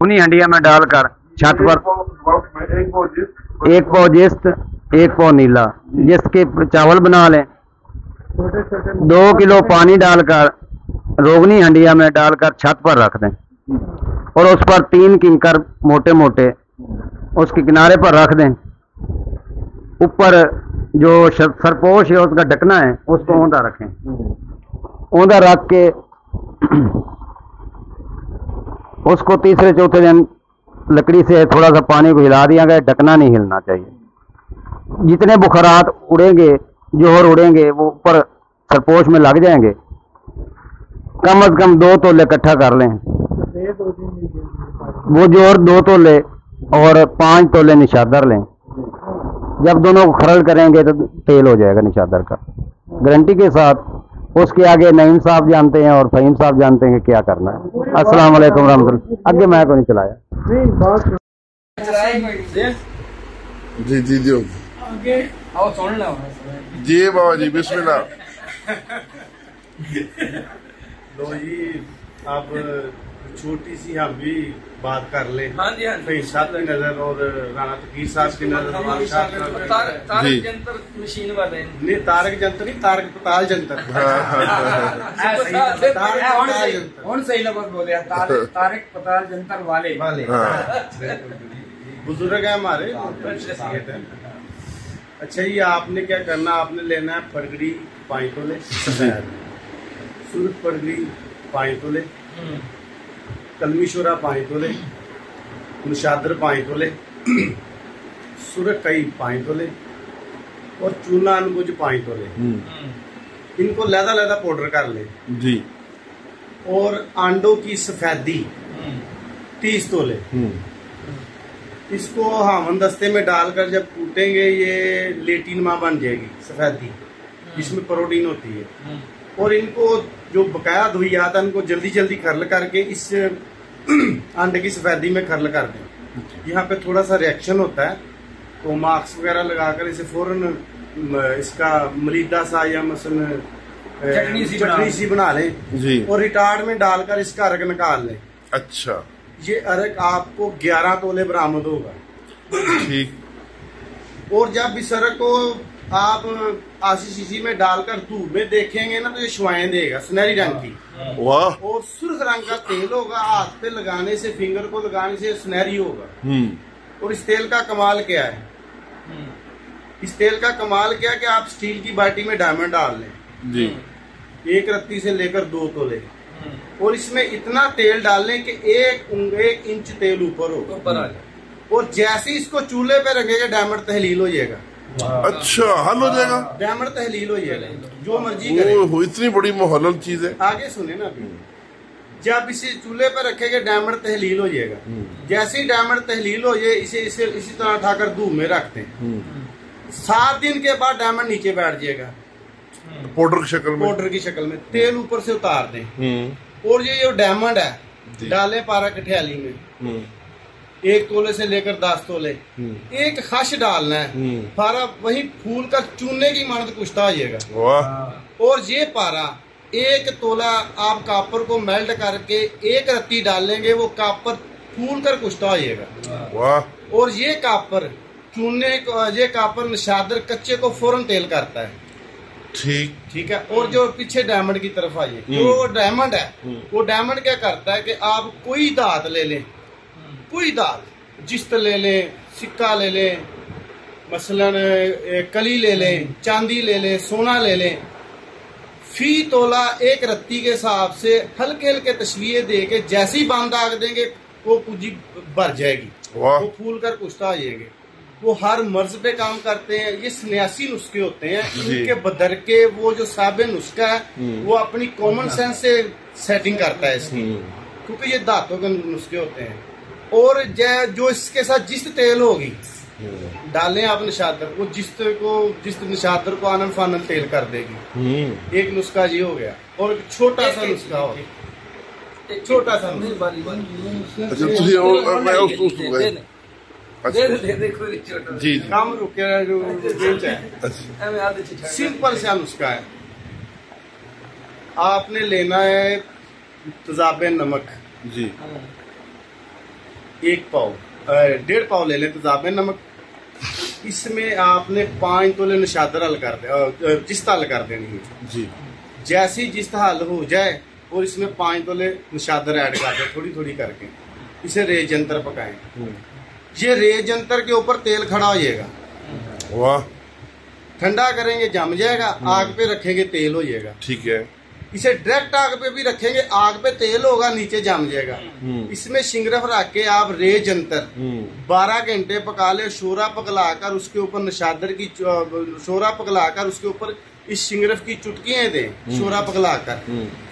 उन्हीं हंडिया में डालकर छत पर एक पाव जिस्त, एक पाव नीला, जिसके चावल बना लें। 2 किलो पानी डालकर रोगनी हंडिया में डालकर छत पर रख दें और उस पर 3 किंकर मोटे मोटे उसके किनारे पर रख दें। ऊपर जो सरपोश है उसका ढकना है उसको औंधा रखें। औंधा रख के उसको तीसरे चौथे दिन लकड़ी से थोड़ा सा पानी को हिला दिया गया, ढकना नहीं हिलना चाहिए। जितने बुखारात उड़ेंगे, जोहर उड़ेंगे, वो ऊपर सरपोश में लग जाएंगे। कम से कम 2 तोले इकट्ठा कर लें। वो जोहर 2 तोले और 5 तोले निशादर लें। जब दोनों को खरल करेंगे तो तेल हो जाएगा निशादर का, गारंटी के साथ। उसके आगे नईम साहब जानते हैं और फहीम साहब जानते हैं कि क्या करना है। अस्सलाम वालेकुम रहमतुल्लाह। आगे मैं को नहीं चलाया। जी जी जी जी बाबा जी बिस्मिल्लाह। लो जी, आप छोटी सी हम भी बात कर ले। हाँ जी, हाँ जी। साहब की नजर और राणा तकीर साहब की नजर। तारक जंतर मशीन वाले नहीं, तारक जंतर नहीं, तारक पताल जंतर। सही लफ्ज़ बोले, तारक पताल जंतर वाले बुजुर्ग है हमारे। अच्छा, ये आपने क्या करना, आपने लेना है फड़गड़ी 5 तोले, सूरत फड़गड़ी 5 तोले, कलमी शोरा 5 तोले, निशादर 5 तोले, सूरत कई 5 तोले और चूना अनबुज 5 तोले। इनको लहदा लहदा पाउडर कर ले जी। और आंडों की सफेदी 30 तोले। इसको हामन दस्ते में डालकर जब कूटेंगे ये लेटिन माँ बन जाएगी सफेदी, इसमें प्रोटीन होती है। और इनको जो बकाया धुइयात है इनको जल्दी जल्दी खरल करके इस अंडे की सफेदी में खरल कर दें। यहाँ पे थोड़ा सा रिएक्शन होता है तो मास्क वगैरह लगाकर इसे फौरन इसका मलीदा सा या मसलन चटनी सी बना लें जी। और रिटार्ड में डालकर इसका अर्क निकाल लें। अच्छा, ये अर्क आपको 11 तोले बरामद होगा। ठीक। और जब इस अर्क को आप आसी शीशी में डालकर धूप में देखेंगे ना तो ये शुआएं देगा, सुनहरी रंग की। वाह। और सुर्ख रंग का तेल होगा, हाथ पे लगाने से, फिंगर को लगाने से सुनहरी होगा। और इस तेल का कमाल क्या है, इस तेल का कमाल क्या है कि आप स्टील की बाटी में डायमंड डाल लें जी, 1 रत्ती से लेकर 2 तोले, और इसमें इतना तेल डाल लें कि 1 इंच तेल ऊपर हो। और जैसे इसको चूल्हे पे रखेगा डायमंड तहलील हो जाएगा। अच्छा, हल हो जाएगा, डायमंड तहलील हो जाएगा, जो मर्जी करे। इतनी बड़ी मोहलल चीज है। आगे सुने ना अभी, जब इसे चूल्हे पर रखेंगे डायमंड तहलील हो जाएगा। जैसे ही डायमंड तहलील हो जाए इसे इसी तरह उठाकर धूप में रखते हैं। 7 दिन के बाद डायमंड नीचे बैठ जाएगा पाउडर की शक्ल में। पाउडर की शक्ल में तेल ऊपर से उतार दें। और ये जो डायमंड है डालें पारा कठियाली में 1 तोले से लेकर 10 तोले। एक खश डालना है, पारा वही फूल कर चूने की मानद कुश्ता हो जाएगा। वाह। और ये पारा 1 तोला आप कापर को मेल्ट करके 1 रत्ती डालेंगे, वो कापर फूल कर कुश्ता हो जाएगा। वाह। और ये कापर चूने को, ये कापर निशादर कच्चे को फौरन तेल करता है। ठीक है। और जो पीछे डायमंड की तरफ आइए, जो डायमंड है वो डायमंड क्या करता है कि आप कोई धात ले लें, कोई धात, जिस्त ले लें, सिक्का ले लें, मसलन कली ले लें, चांदी ले लें, सोना ले लें, फी तोला 1 रत्ती के हिसाब से हल्के हल्के तस्वीरें दे के जैसे ही बांध दाग देंगे वो पूंजी भर जाएगी, वो फूल कर कुश्ता आ जाएंगे। वो हर मर्ज पे काम करते हैं। ये 89 नुस्खे होते हैं, इनके बदर के वो जो साबे नुस्खा है वो अपनी कॉमन सेंस से सेटिंग करता है इसकी, क्योंकि ये धातों के नुस्खे होते हैं। और जो इसके साथ जिस्त तेल होगी डालें आप निशादर, वो जिस्त निशादर को आनन फानन तेल कर देगी। एक नुस्खा ये हो गया। और छोटा सा नुस्खा हो, छोटा सा जी काम रुके सिंपल सा नुस्खा है। आपने लेना है तेजाब नमक जी, 1 पाव 1.5 पाव ले लें तेजाब नमक। इसमें आपने 5 तोले नशादर हल कर दे, जिस्ता हल कर देनी है जी। जैसी जिस्ता हल हो जाए और इसमें 5 तोले नशादर ऐड कर दे थोड़ी थोड़ी करके, इसे रेज जंतर पकाएं। ये रेज जंतर के ऊपर तेल खड़ा हो जाएगा, वाह। ठंडा करेंगे जम जाएगा, आग पे रखेंगे तेल हो जाएगा। ठीक है। इसे डायरेक्ट आग पे भी रखेंगे, आग पे तेल होगा, नीचे जम जाएगा। इसमें शिंगरफ रख के आप रेज जंतर 12 घंटे पका ले, शोरा पकलाकर उसके ऊपर नशादर की शोरा पकलाकर उसके ऊपर इस शिंगरफ की चुटकियां दें, शोरा पकलाकर।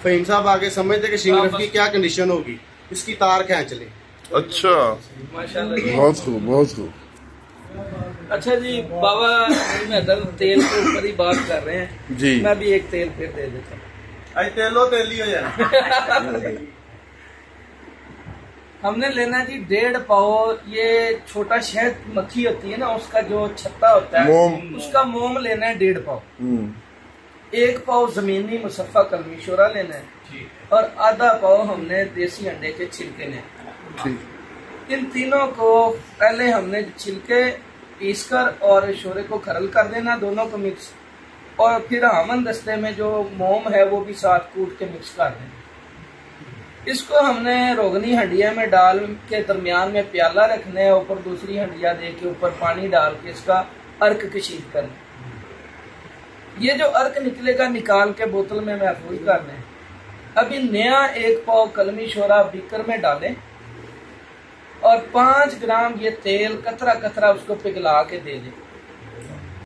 फहीम साहब आगे समझते कि शिंगरफ की क्या कंडीशन होगी, इसकी तार खींच ले। अच्छा, माशाल्लाह, बहुत खूब, बहुत खूब। अच्छा जी बाबा, मैं तेल के ऊपर ही बात कर रहे हैं जी। मैं भी एक तेल फिर दे देता हूँ। आज तेलो तेली हो जाए। हमने लेना जी 1.5 पाव, ये छोटा शहद मक्खी होती है ना, उसका जो छत्ता होता है मोम, उसका मोम लेना है 1.5 पाव। 1 पाव जमीनी मुसफ़ा कलमी शोरा लेना है और आधा पाव हमने देसी अंडे के छिलके लेने। इन तीनों को पहले हमने छिलके पीसकर और शोरे को खरल कर देना, दोनों को मिक्स, और फिर हमन दस्ते में जो मोम है वो भी साथ कूट के मिक्स कर देना। इसको हमने रोगनी हंडिया में डाल के दरमियान में प्याला रखना है, ऊपर दूसरी हंडिया दे के ऊपर पानी डाल के इसका अर्क कशीद करना। ये जो अर्क निकलेगा निकाल के बोतल में महफूज करना है। अभी नया 1 पाव कलमी शोरा बीकर में डालें और 5 ग्राम ये तेल कतरा कतरा उसको पिघला के दे दें।